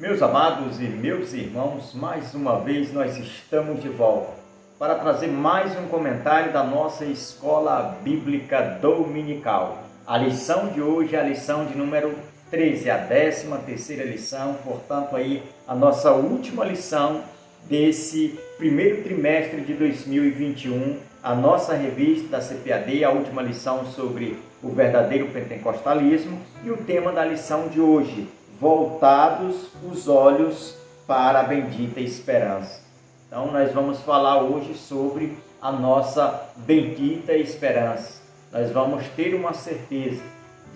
Meus amados e meus irmãos, mais uma vez nós estamos de volta para trazer mais um comentário da nossa Escola Bíblica Dominical. A lição de hoje é a lição de número 13, a 13ª lição, portanto aí a nossa última lição desse primeiro trimestre de 2021, a nossa revista da CPAD, a última lição sobre o verdadeiro pentecostalismo e o tema da lição de hoje, voltados os olhos para a bendita esperança. Então nós vamos falar hoje sobre a nossa bendita esperança. Nós vamos ter uma certeza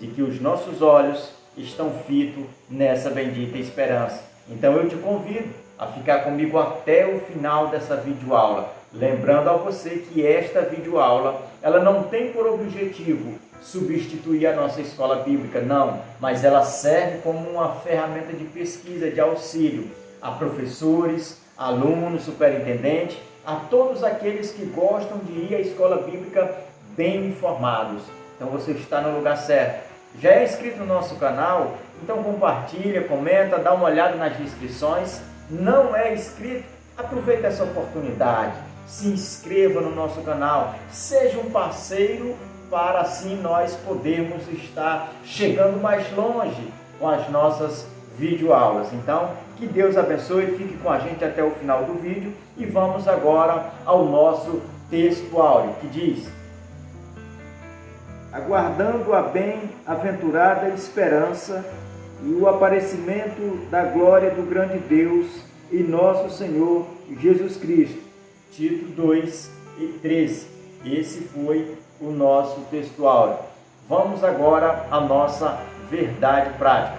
de que os nossos olhos estão fitos nessa bendita esperança. Então eu te convido a ficar comigo até o final dessa videoaula. Lembrando a você que esta videoaula, ela não tem por objetivo substituir a nossa escola bíblica, não, mas ela serve como uma ferramenta de pesquisa, de auxílio a professores, alunos, superintendentes, a todos aqueles que gostam de ir à escola bíblica bem informados. Então você está no lugar certo. Já é inscrito no nosso canal? Então compartilha, comenta, dá uma olhada nas descrições. Não é inscrito? Aproveita essa oportunidade, se inscreva no nosso canal, seja um parceiro para assim nós podermos estar chegando mais longe com as nossas videoaulas. Então, que Deus abençoe, fique com a gente até o final do vídeo e vamos agora ao nosso texto áureo, que diz: aguardando a bem-aventurada esperança e o aparecimento da glória do grande Deus e nosso Senhor Jesus Cristo. Tito 2 e 13. Esse foi o nosso texto áureo. Vamos agora à nossa verdade prática.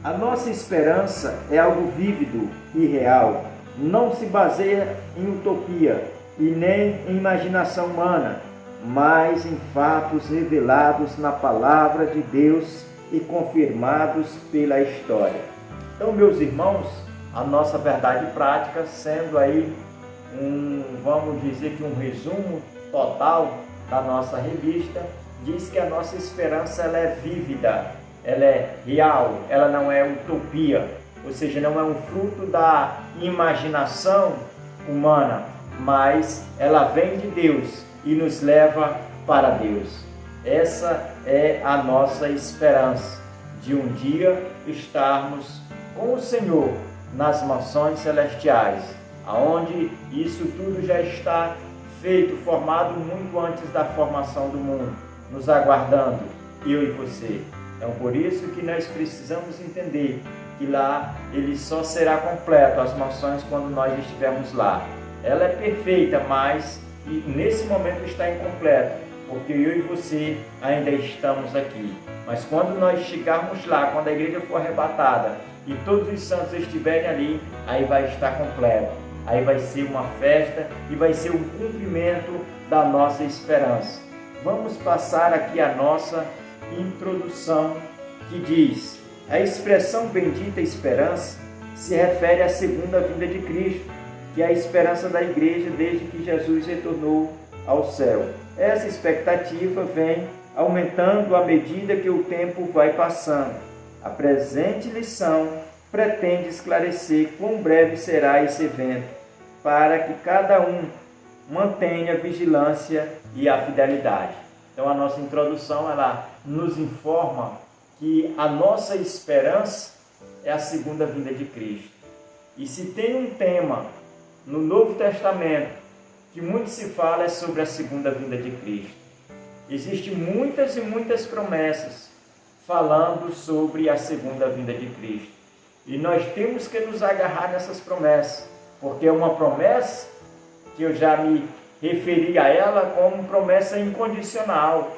A nossa esperança é algo vívido e real. Não se baseia em utopia e nem em imaginação humana, mas em fatos revelados na palavra de Deus e confirmados pela história. Então, meus irmãos, a nossa verdade prática sendo aí vamos dizer que um resumo total da nossa revista, diz que a nossa esperança ela é vívida, ela é real, ela não é utopia, ou seja, não é um fruto da imaginação humana, mas ela vem de Deus e nos leva para Deus. Essa é a nossa esperança, de um dia estarmos com o Senhor nas mansões celestiais, aonde isso tudo já está feito, formado muito antes da formação do mundo, nos aguardando, eu e você. Então, por isso que nós precisamos entender que lá ele só será completo, as mansões, quando nós estivermos lá. Ela é perfeita, mas nesse momento está incompleta, porque eu e você ainda estamos aqui. Mas quando nós chegarmos lá, quando a igreja for arrebatada e todos os santos estiverem ali, aí vai estar completo. Aí vai ser uma festa e vai ser o cumprimento da nossa esperança. Vamos passar aqui a nossa introdução, que diz: a expressão bendita esperança se refere à segunda vinda de Cristo, que é a esperança da igreja desde que Jesus retornou ao céu. Essa expectativa vem aumentando à medida que o tempo vai passando. A presente lição pretende esclarecer quão breve será esse evento, para que cada um mantenha a vigilância e a fidelidade. Então a nossa introdução ela nos informa que a nossa esperança é a segunda vinda de Cristo. E se tem um tema no Novo Testamento que muito se fala é sobre a segunda vinda de Cristo. Existem muitas e muitas promessas falando sobre a segunda vinda de Cristo. E nós temos que nos agarrar nessas promessas, porque é uma promessa que eu já me referi a ela como promessa incondicional,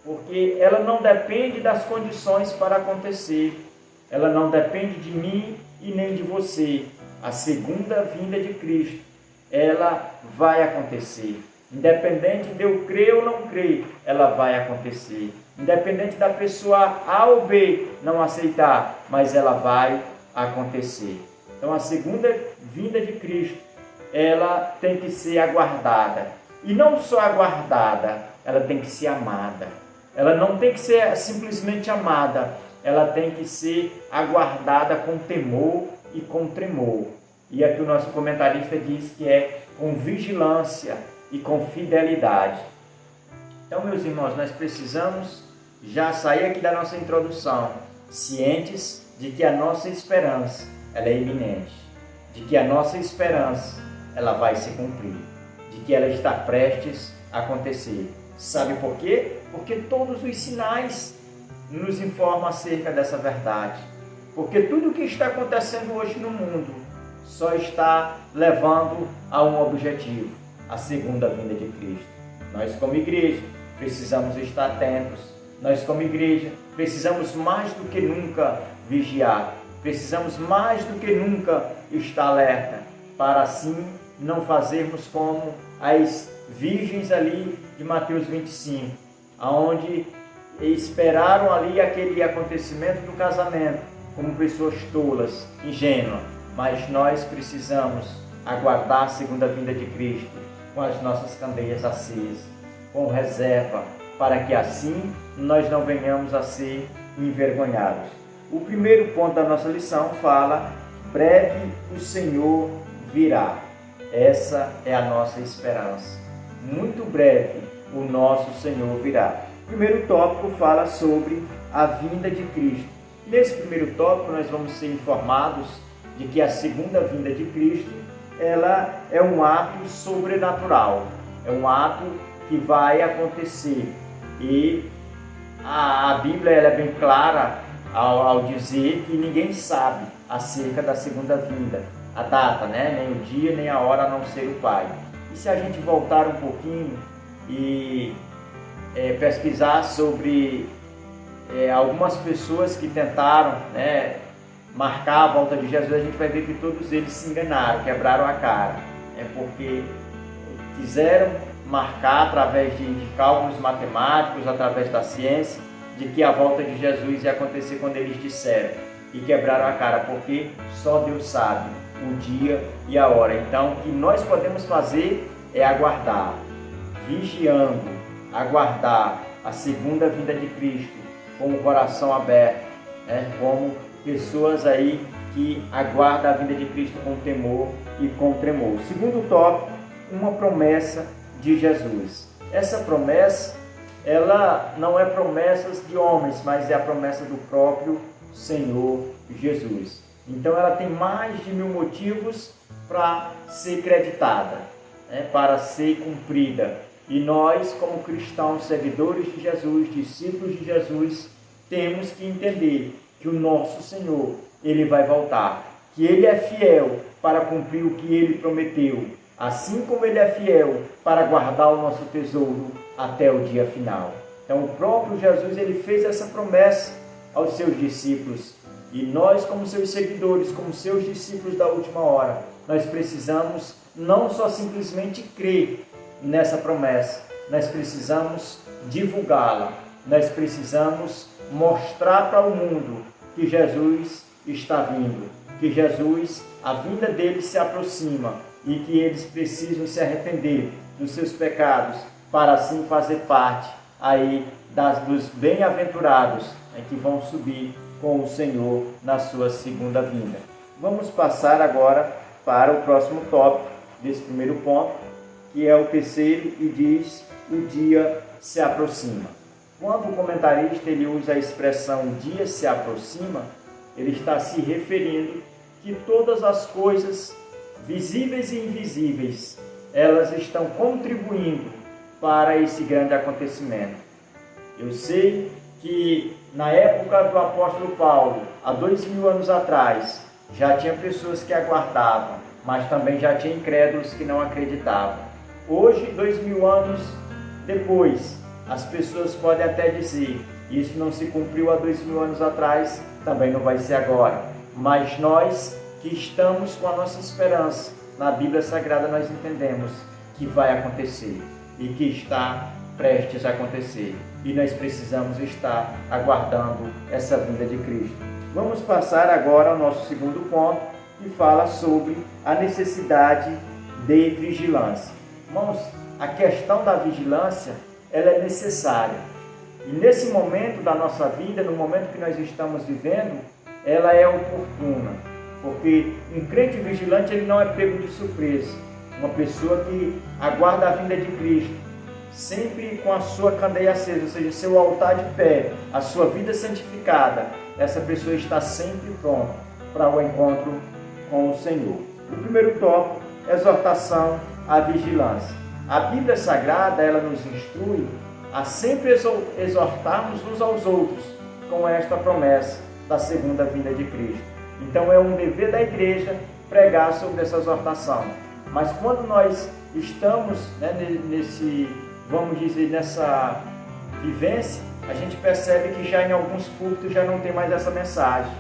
porque ela não depende das condições para acontecer, ela não depende de mim e nem de você. A segunda vinda de Cristo, ela vai acontecer. Independente de eu crer ou não crer, ela vai acontecer. Independente da pessoa A ou B não aceitar, mas ela vai acontecer. Então a segunda vinda de Cristo, ela tem que ser aguardada. E não só aguardada, ela tem que ser amada. Ela não tem que ser simplesmente amada, ela tem que ser aguardada com temor e com tremor. E aqui o nosso comentarista diz que é com vigilância e com fidelidade. Então, meus irmãos, nós precisamos já sair aqui da nossa introdução, cientes de que a nossa esperança ela é iminente, de que a nossa esperança ela vai se cumprir, de que ela está prestes a acontecer. Sabe por quê? Porque todos os sinais nos informam acerca dessa verdade. Porque tudo o que está acontecendo hoje no mundo só está levando a um objetivo, a segunda vinda de Cristo. Nós, como igreja, precisamos estar atentos. Nós, como igreja, precisamos mais do que nunca vigiar. Precisamos mais do que nunca estar alerta, para assim não fazermos como as virgens ali de Mateus 25, onde esperaram ali aquele acontecimento do casamento, como pessoas tolas, ingênuas. Mas nós precisamos aguardar a segunda vinda de Cristo com as nossas candeias acesas, com reserva, para que assim nós não venhamos a ser envergonhados. O primeiro ponto da nossa lição fala: breve o Senhor virá. Essa é a nossa esperança. Muito breve o nosso Senhor virá. O primeiro tópico fala sobre a vinda de Cristo. Nesse primeiro tópico nós vamos ser informados de que a segunda vinda de Cristo ela é um ato sobrenatural, é um ato que vai acontecer. E a Bíblia ela é bem clara ao dizer que ninguém sabe acerca da segunda vinda, a data, nem o dia, nem a hora, a não ser o Pai. E se a gente voltar um pouquinho e pesquisar sobre algumas pessoas que tentaram marcar a volta de Jesus, a gente vai ver que todos eles se enganaram, quebraram a cara, porque quiseram marcar através de cálculos matemáticos, através da ciência, de que a volta de Jesus ia acontecer quando eles disseram, e quebraram a cara, porque só Deus sabe o dia e a hora. Então, o que nós podemos fazer é aguardar, vigiando, aguardar a segunda vinda de Cristo com o coração aberto, como pessoas aí que aguardam a vinda de Cristo com temor e com tremor. Segundo tópico, uma promessa de Jesus. Essa promessa, ela não é promessas de homens, mas é a promessa do próprio Senhor Jesus. Então ela tem mais de 1000 motivos para ser creditada, para ser cumprida. E nós, como cristãos, seguidores de Jesus, discípulos de Jesus, temos que entender que o nosso Senhor, Ele vai voltar, que Ele é fiel para cumprir o que Ele prometeu, assim como Ele é fiel para guardar o nosso tesouro até o dia final. Então o próprio Jesus, Ele fez essa promessa aos seus discípulos, e nós, como seus seguidores, como seus discípulos da última hora, nós precisamos não só simplesmente crer nessa promessa, nós precisamos divulgá-la, nós precisamos mostrar para o mundo que Jesus está vindo, que Jesus, a vinda dele se aproxima e que eles precisam se arrepender dos seus pecados para assim fazer parte aí dos bem-aventurados que vão subir com o Senhor na sua segunda vinda. Vamos passar agora para o próximo tópico desse primeiro ponto, que é o terceiro, e diz: o dia se aproxima. Quando o comentarista ele usa a expressão "o dia se aproxima", ele está se referindo que todas as coisas, visíveis e invisíveis, elas estão contribuindo para esse grande acontecimento. Eu sei que na época do apóstolo Paulo, há 2000 anos atrás, já tinha pessoas que aguardavam, mas também já tinha incrédulos que não acreditavam. Hoje, 2000 anos depois, as pessoas podem até dizer: isso não se cumpriu há 2000 anos atrás, também não vai ser agora. Mas nós que estamos com a nossa esperança na Bíblia Sagrada, nós entendemos que vai acontecer e que está prestes a acontecer. E nós precisamos estar aguardando essa vinda de Cristo. Vamos passar agora ao nosso segundo ponto, que fala sobre a necessidade de vigilância. Irmãos, a questão da vigilância ela é necessária. E nesse momento da nossa vida, no momento que nós estamos vivendo, ela é oportuna, porque um crente vigilante ele não é pego de surpresa. Uma pessoa que aguarda a vinda de Cristo, sempre com a sua candeia acesa, ou seja, seu altar de pé, a sua vida santificada, essa pessoa está sempre pronta para o encontro com o Senhor. O primeiro tópico, exortação à vigilância. A Bíblia Sagrada, ela nos instrui a sempre exortarmos uns aos outros com esta promessa da segunda vinda de Cristo. Então é um dever da igreja pregar sobre essa exortação. Mas quando nós estamos nessa vivência, a gente percebe que já em alguns cultos já não tem mais essa mensagem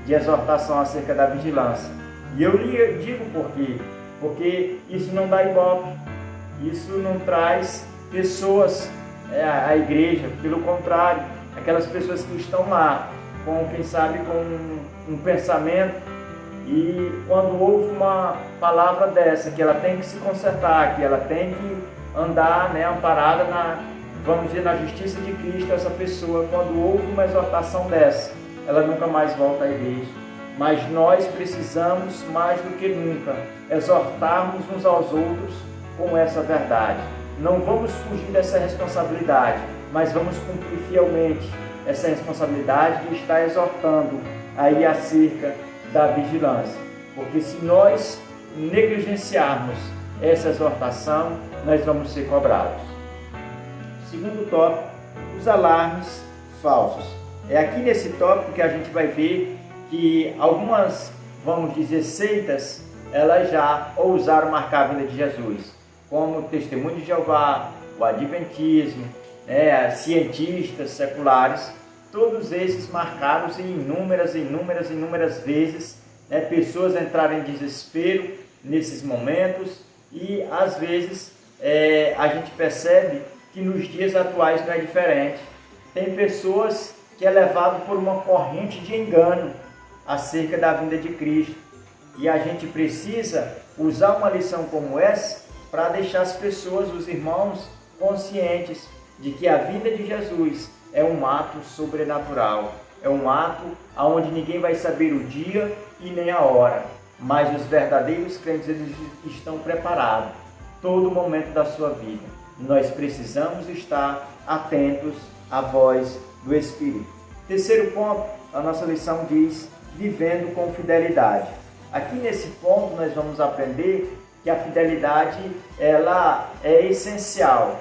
de exortação acerca da vigilância. E eu lhe digo por quê? Porque isso não dá ibope, isso não traz pessoas à igreja, pelo contrário, aquelas pessoas que estão lá, com quem sabe com um pensamento, e quando ouve uma palavra dessa, que ela tem que se consertar, que ela tem que andar amparada na justiça de Cristo, essa pessoa, quando ouve uma exortação dessa, ela nunca mais volta à igreja. Mas nós precisamos, mais do que nunca, exortarmos uns aos outros com essa verdade. Não vamos fugir dessa responsabilidade, mas vamos cumprir fielmente essa responsabilidade de estar exortando aí acerca da vigilância. Porque se nós negligenciarmos essa exortação, nós vamos ser cobrados. Segundo tópico, os alarmes falsos. É aqui nesse tópico que a gente vai ver que algumas, vamos dizer, seitas, elas já ousaram marcar a vinda de Jesus, como o Testemunho de Jeová, o Adventismo, cientistas seculares. Todos esses marcaram em inúmeras vezes, pessoas entraram em desespero nesses momentos, e às vezes a gente percebe que nos dias atuais não é diferente. Tem pessoas que é levado por uma corrente de engano acerca da vinda de Cristo, e a gente precisa usar uma lição como essa para deixar as pessoas, os irmãos, conscientes de que a vinda de Jesus é um ato sobrenatural, é um ato onde ninguém vai saber o dia e nem a hora, mas os verdadeiros crentes eles estão preparados todo momento da sua vida. Nós precisamos estar atentos à voz do Espírito. Terceiro ponto, a nossa lição diz: vivendo com fidelidade. Aqui nesse ponto nós vamos aprender que a fidelidade ela é essencial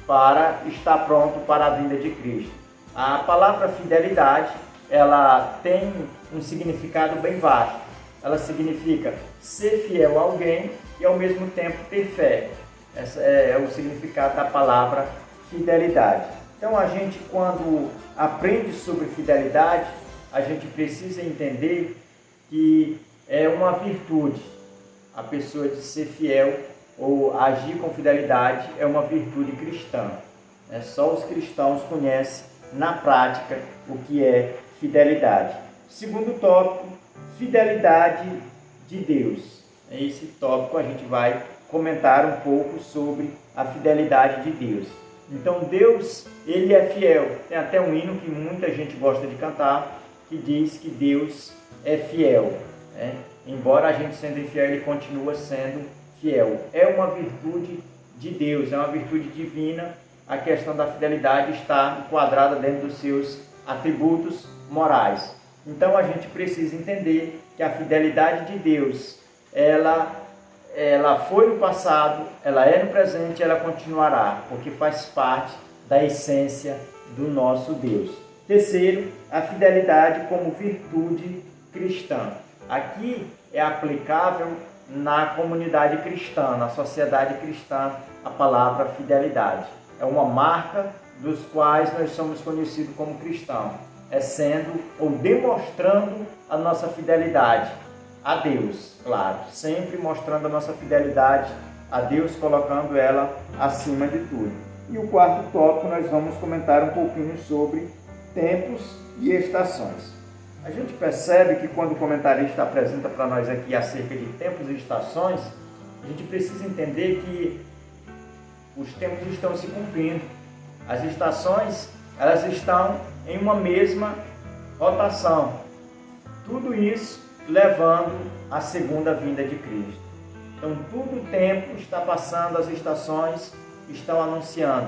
para estar pronto para a vinda de Cristo. A palavra fidelidade ela tem um significado bem vasto. Ela significa ser fiel a alguém e ao mesmo tempo ter fé. Esse é o significado da palavra fidelidade. Então a gente, quando aprende sobre fidelidade, a gente precisa entender que é uma virtude. A pessoa de ser fiel ou agir com fidelidade é uma virtude cristã. Só os cristãos conhecem na prática o que é fidelidade. Segundo tópico, fidelidade de Deus. Esse tópico a gente vai comentar um pouco sobre a fidelidade de Deus. Então Deus, Ele é fiel. Tem até um hino que muita gente gosta de cantar, que diz que Deus é fiel. Embora a gente sendo infiel, Ele continua sendo fiel. É uma virtude de Deus, é uma virtude divina. A questão da fidelidade está enquadrada dentro dos seus atributos morais. Então a gente precisa entender que a fidelidade de Deus, ela foi no passado, ela é no presente e ela continuará, porque faz parte da essência do nosso Deus. Terceiro, a fidelidade como virtude cristã. Aqui é aplicável na comunidade cristã, na sociedade cristã, a palavra fidelidade. É uma marca dos quais nós somos conhecidos como cristãos, sendo ou demonstrando a nossa fidelidade a Deus, claro, sempre mostrando a nossa fidelidade a Deus, colocando ela acima de tudo. E o quarto tópico nós vamos comentar um pouquinho sobre tempos e estações. A gente percebe que quando o comentarista apresenta para nós aqui acerca de tempos e estações, a gente precisa entender que os tempos estão se cumprindo. As estações, elas estão em uma mesma rotação. Tudo isso levando à segunda vinda de Cristo. Então, todo o tempo está passando, as estações estão anunciando: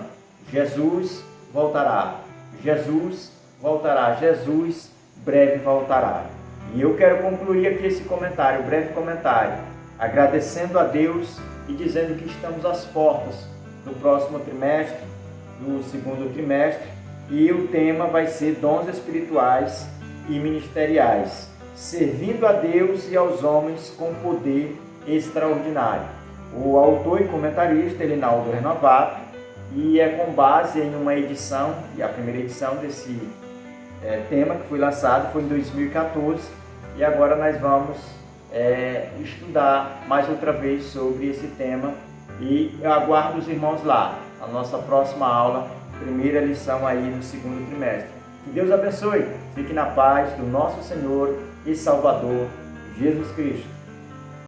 Jesus voltará, Jesus voltará, Jesus breve voltará. E eu quero concluir aqui esse comentário, um breve comentário, agradecendo a Deus e dizendo que estamos às portas do próximo trimestre, do segundo trimestre, e o tema vai ser dons espirituais e ministeriais, servindo a Deus e aos homens com poder extraordinário. O autor e comentarista Elinaldo Renovato, e é com base em uma edição, e a primeira edição desse tema que foi lançado foi em 2014, e agora nós vamos estudar mais outra vez sobre esse tema, e eu aguardo os irmãos lá, a nossa próxima aula, primeira lição aí no segundo trimestre. Que Deus abençoe, fique na paz do nosso Senhor e Salvador Jesus Cristo.